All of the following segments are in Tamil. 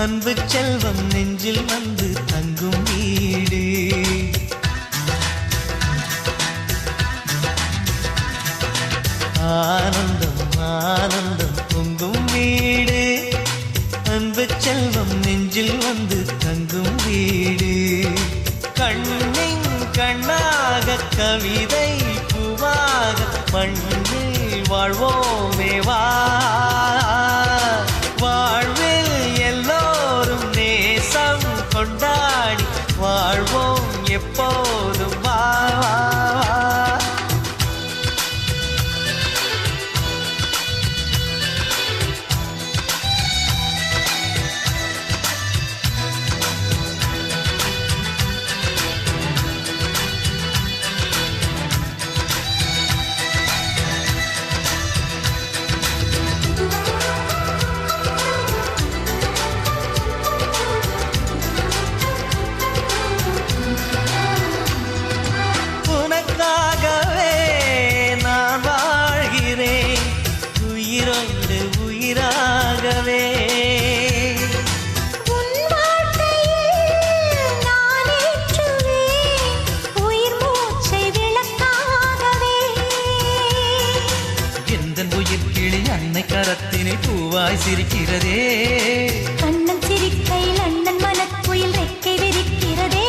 அன்பு செல்வம் நெஞ்சில் வந்து தங்கும் வீடு. ஆனந்தம் ஆனந்தம் பொங்கும் வீடு. அன்பு செல்வம் நெஞ்சில் வந்து தங்கும் வீடு. கண்ணின் கண்ணாக கவிதை பூவாக மண்ணில் வாழ்வோமே வா. வாழ்வில் எல்லோரும் நேசம் கொண்டாடி வாழ்வோம் எப்போதும் வா. உயிராகவே உன் வாழ்க்கையில் நான் ஏற்றுவேன் உயிர் மூச்சை விளக்காகவே. எந்தன் உயிர் கிளி அன்னை கரத்தினை பூவாய் சிரிக்கிறதே. கண்ணன் சிரிக்கையில் அண்ணன் மனக்குயில் ரெக்கை விரிக்கிறதே.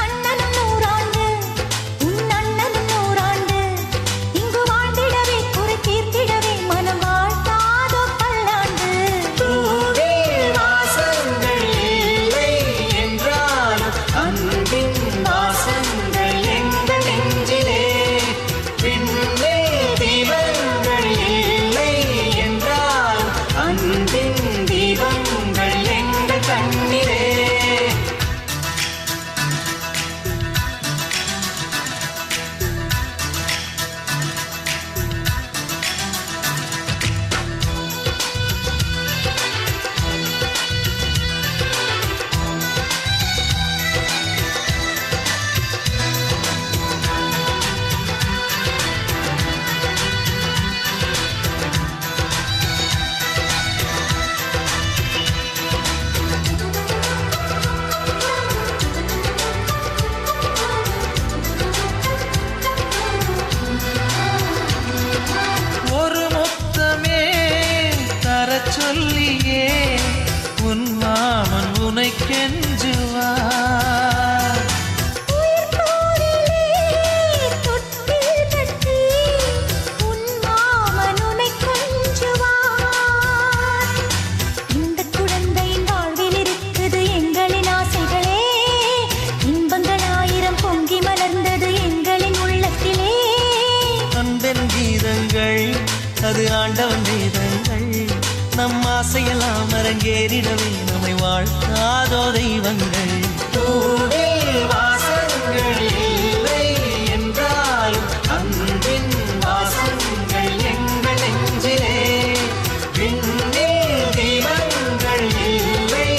அண்ணனும் நூறாண்டு உன் அண்ணனும் நூறாண்டு இங்கு வாழ்ந்திடவே குறை தீர்த்திடவே மனம் சொல்லியே உன் மாமன் உனை கெஞ்சுவார். தொட்டில் கட்டி உன் மாமன் உனை கொஞ்சுவார். இந்த குழந்தையின் வாழ்வில் இருக்குது எங்களின் ஆசைகளே. இன்பங்கள் ஆயிரம் பொங்கி மலர்ந்தது எங்களின் உள்ளத்திலே. அன்பென் கீதங்கள் அது ஆண்டவன் வேதங்கள். நம் ஆசையெல்லாம் அரங்கேறிடவே நம்மை வாழ்த்தாதோ தெய்வங்கள். வாசங்கள் இல்லை என்றாலும் அன்பின் வாசங்கள் எங்கள் நெஞ்சிலே. விண்ணில் தீபங்கள் இல்லை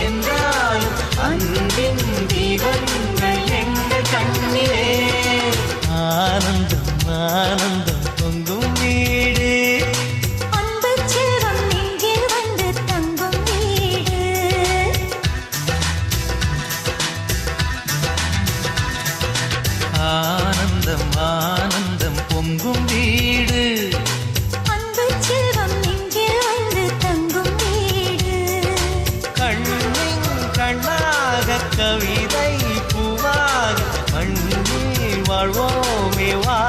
என்றாலும் அன்பின் தீபங்கள் எங்கள் கண்ணிலே. ஆனந்தம் ஆனந்தம் பொங்கும் வீடு. ஆனந்தம் ஆனந்தம் பொங்கும் வீடு. அன்பு செல்வம் நெஞ்சில் வந்து தங்கும் வீடு. கண்ணின் கண்ணாக கவிதை பூவாக மண்ணில் வாழ்வோமே வா.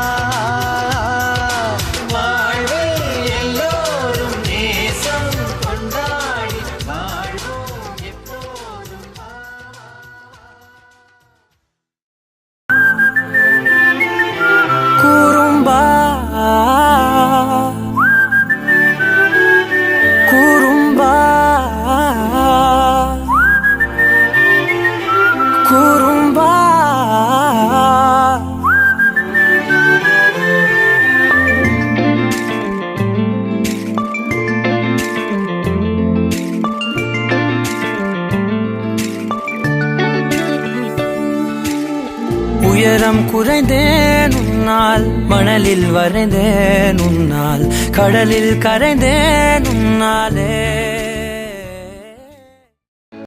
வாழ்வில் எல்லோரும் நேசம் கொண்டாடி வாழ்வோம் எப்போதும் வா. குறும்பா குறும்பா குறும்பா உயரம் குறைந்தேன் உன்னால், மணலில் வரைந்தேன் உன்னால், கடலில் கரைந்தேன் உன்னாலே.